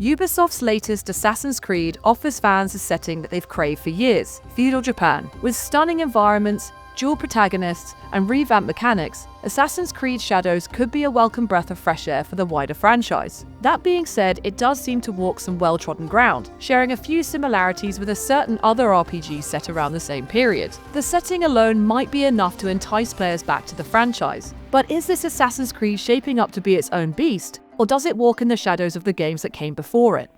Ubisoft's latest Assassin's Creed offers fans a setting that they've craved for years: feudal Japan. With stunning environments, dual protagonists, and revamped mechanics, Assassin's Creed Shadows could be a welcome breath of fresh air for the wider franchise. That being said, it does seem to walk some well-trodden ground, sharing a few similarities with a certain other RPG set around the same period. The setting alone might be enough to entice players back to the franchise. But is this Assassin's Creed shaping up to be its own beast, or does it walk in the shadows of the games that came before it?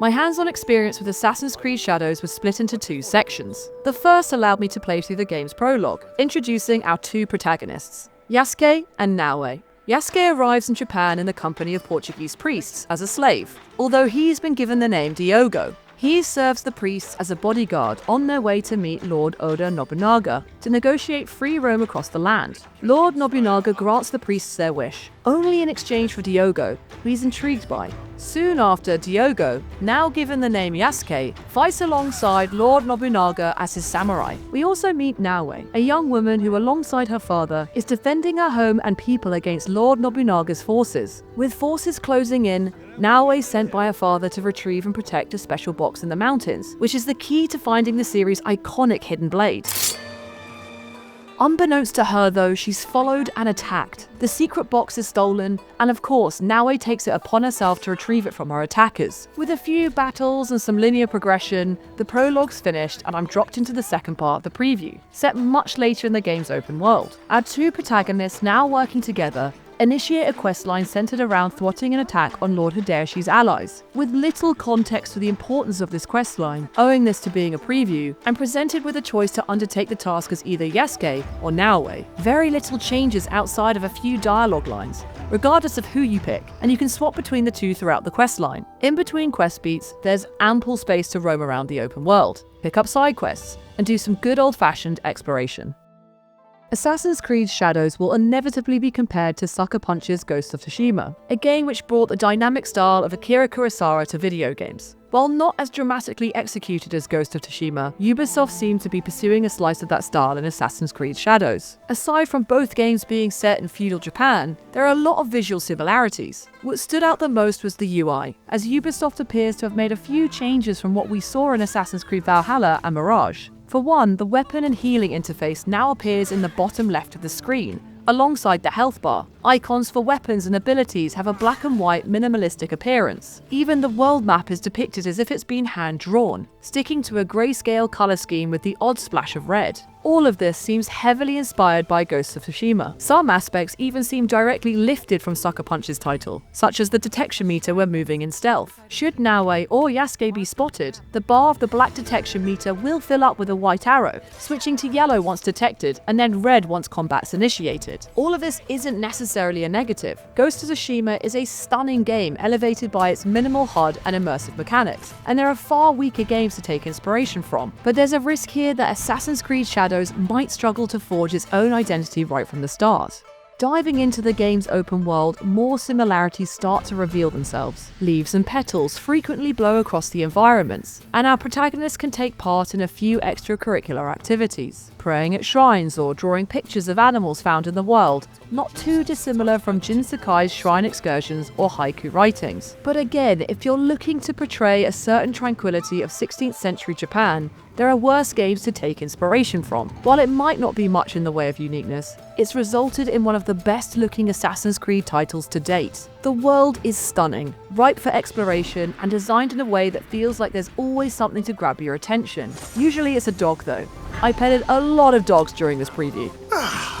My hands-on experience with Assassin's Creed Shadows was split into two sections. The first allowed me to play through the game's prologue, introducing our two protagonists, Yasuke and Naoe. Yasuke arrives in Japan in the company of Portuguese priests as a slave, although he's been given the name Diogo. He serves the priests as a bodyguard on their way to meet Lord Oda Nobunaga to negotiate free roam across the land. Lord Nobunaga grants the priests their wish, only in exchange for Diogo, who he's intrigued by. Soon after, Diogo, now given the name Yasuke, fights alongside Lord Nobunaga as his samurai. We also meet Naoe, a young woman who, alongside her father, is defending her home and people against Lord Nobunaga's forces. With forces closing in, Naoe is sent by her father to retrieve and protect a special box in the mountains, which is the key to finding the series' iconic hidden blade. Unbeknownst to her though, she's followed and attacked. The secret box is stolen, and of course, Naoe takes it upon herself to retrieve it from her attackers. With a few battles and some linear progression, the prologue's finished and I'm dropped into the second part of the preview, set much later in the game's open world. Our two protagonists, now working together, initiate a questline centered around thwarting an attack on Lord Hideyoshi's allies. With little context for the importance of this questline, owing this to being a preview, I'm presented with a choice to undertake the task as either Yasuke or Naoe. Very little changes outside of a few dialogue lines, regardless of who you pick, and you can swap between the two throughout the questline. In between quest beats, there's ample space to roam around the open world, pick up side quests, and do some good old-fashioned exploration. Assassin's Creed Shadows will inevitably be compared to Sucker Punch's Ghost of Tsushima, a game which brought the dynamic style of Akira Kurosawa to video games. While not as dramatically executed as Ghost of Tsushima, Ubisoft seemed to be pursuing a slice of that style in Assassin's Creed Shadows. Aside from both games being set in feudal Japan, there are a lot of visual similarities. What stood out the most was the UI, as Ubisoft appears to have made a few changes from what we saw in Assassin's Creed Valhalla and Mirage. For one, the weapon and healing interface now appears in the bottom left of the screen, alongside the health bar. Icons for weapons and abilities have a black and white minimalistic appearance. Even the world map is depicted as if it's been hand-drawn, sticking to a grayscale color scheme with the odd splash of red. All of this seems heavily inspired by Ghost of Tsushima. Some aspects even seem directly lifted from Sucker Punch's title, such as the detection meter when moving in stealth. Should Naoe or Yasuke be spotted, the bar of the black detection meter will fill up with a white arrow, switching to yellow once detected and then red once combat's initiated. All of this isn't necessarily a negative. Ghost of Tsushima is a stunning game elevated by its minimal HUD and immersive mechanics, and there are far weaker games to take inspiration from. But there's a risk here that Assassin's Creed Shadows might struggle to forge its own identity right from the start. Diving into the game's open world, more similarities start to reveal themselves. Leaves and petals frequently blow across the environments, and our protagonists can take part in a few extracurricular activities, praying at shrines or drawing pictures of animals found in the wild, not too dissimilar from Jin Sakai's shrine excursions or haiku writings. But again, if you're looking to portray a certain tranquility of 16th century Japan, there are worse games to take inspiration from. While it might not be much in the way of uniqueness, it's resulted in one of the best looking Assassin's Creed titles to date. The world is stunning, ripe for exploration, and designed in a way that feels like there's always something to grab your attention. Usually it's a dog though. I petted a lot of dogs during this preview.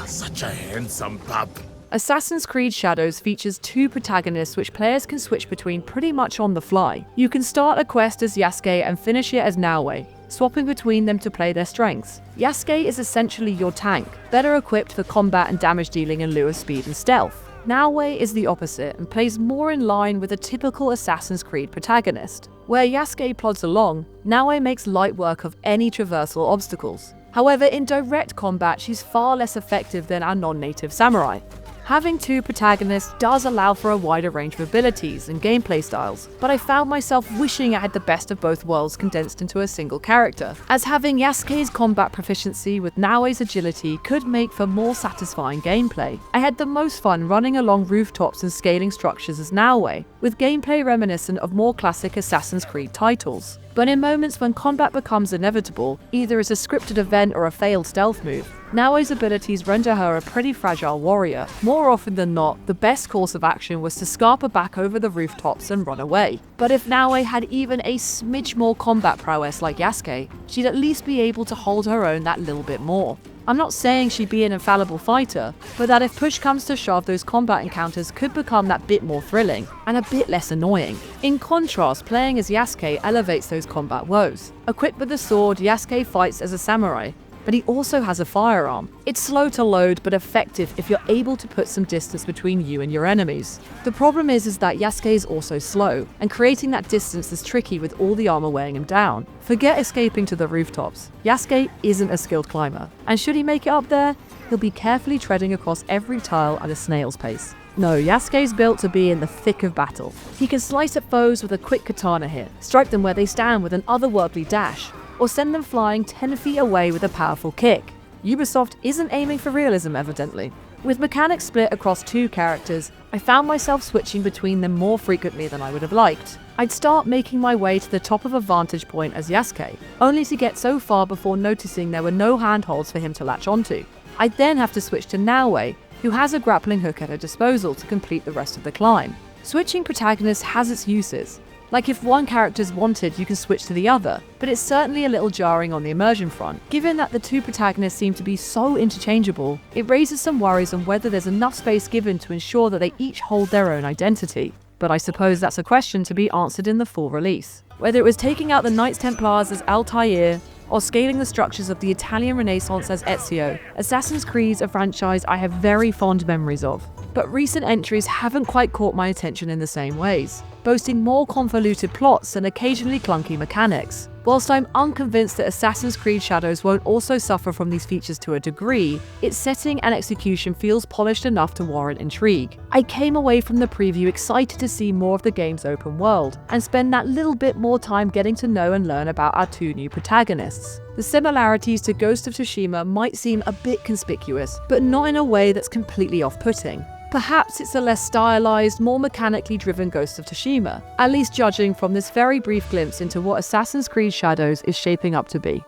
Such a handsome pup. Assassin's Creed Shadows features two protagonists which players can switch between pretty much on the fly. You can start a quest as Yasuke and finish it as Naoe, swapping between them to play their strengths. Yasuke is essentially your tank, better equipped for combat and damage dealing in lieu of speed and stealth. Naoe is the opposite and plays more in line with a typical Assassin's Creed protagonist. Where Yasuke plods along, Naoe makes light work of any traversal obstacles. However, in direct combat, she's far less effective than our non-native samurai. Having two protagonists does allow for a wider range of abilities and gameplay styles, but I found myself wishing I had the best of both worlds condensed into a single character, as having Yasuke's combat proficiency with Naoe's agility could make for more satisfying gameplay. I had the most fun running along rooftops and scaling structures as Naoe, with gameplay reminiscent of more classic Assassin's Creed titles. But in moments when combat becomes inevitable, either as a scripted event or a failed stealth move, Naoe's abilities render her a pretty fragile warrior. More often than not, the best course of action was to scarper back over the rooftops and run away. But if Naoe had even a smidge more combat prowess like Yasuke, she'd at least be able to hold her own that little bit more. I'm not saying she'd be an infallible fighter, but that if push comes to shove, those combat encounters could become that bit more thrilling, and a bit less annoying. In contrast, playing as Yasuke elevates those combat woes. Equipped with a sword, Yasuke fights as a samurai, but he also has a firearm. It's slow to load, but effective if you're able to put some distance between you and your enemies. The problem is that Yasuke is also slow, and creating that distance is tricky with all the armor weighing him down. Forget escaping to the rooftops. Yasuke isn't a skilled climber, and should he make it up there, he'll be carefully treading across every tile at a snail's pace. No, Yasuke's built to be in the thick of battle. He can slice at foes with a quick katana hit, strike them where they stand with an otherworldly dash, or send them flying 10 feet away with a powerful kick. Ubisoft isn't aiming for realism, evidently. With mechanics split across two characters, I found myself switching between them more frequently than I would have liked. I'd start making my way to the top of a vantage point as Yasuke, only to get so far before noticing there were no handholds for him to latch onto. I'd then have to switch to Naoe, who has a grappling hook at her disposal to complete the rest of the climb. Switching protagonists has its uses. Like if one character's wanted, you can switch to the other, but it's certainly a little jarring on the immersion front. Given that the two protagonists seem to be so interchangeable, it raises some worries on whether there's enough space given to ensure that they each hold their own identity. But I suppose that's a question to be answered in the full release. Whether it was taking out the Knights Templars as Altair, or scaling the structures of the Italian Renaissance as Ezio, Assassin's Creed's a franchise I have very fond memories of. But recent entries haven't quite caught my attention in the same ways, boasting more convoluted plots and occasionally clunky mechanics. Whilst I'm unconvinced that Assassin's Creed Shadows won't also suffer from these features to a degree, its setting and execution feels polished enough to warrant intrigue. I came away from the preview excited to see more of the game's open world, and spend that little bit more time getting to know and learn about our two new protagonists. The similarities to Ghost of Tsushima might seem a bit conspicuous, but not in a way that's completely off-putting. Perhaps it's a less stylized, more mechanically driven Ghost of Tsushima, at least judging from this very brief glimpse into what Assassin's Creed Shadows is shaping up to be.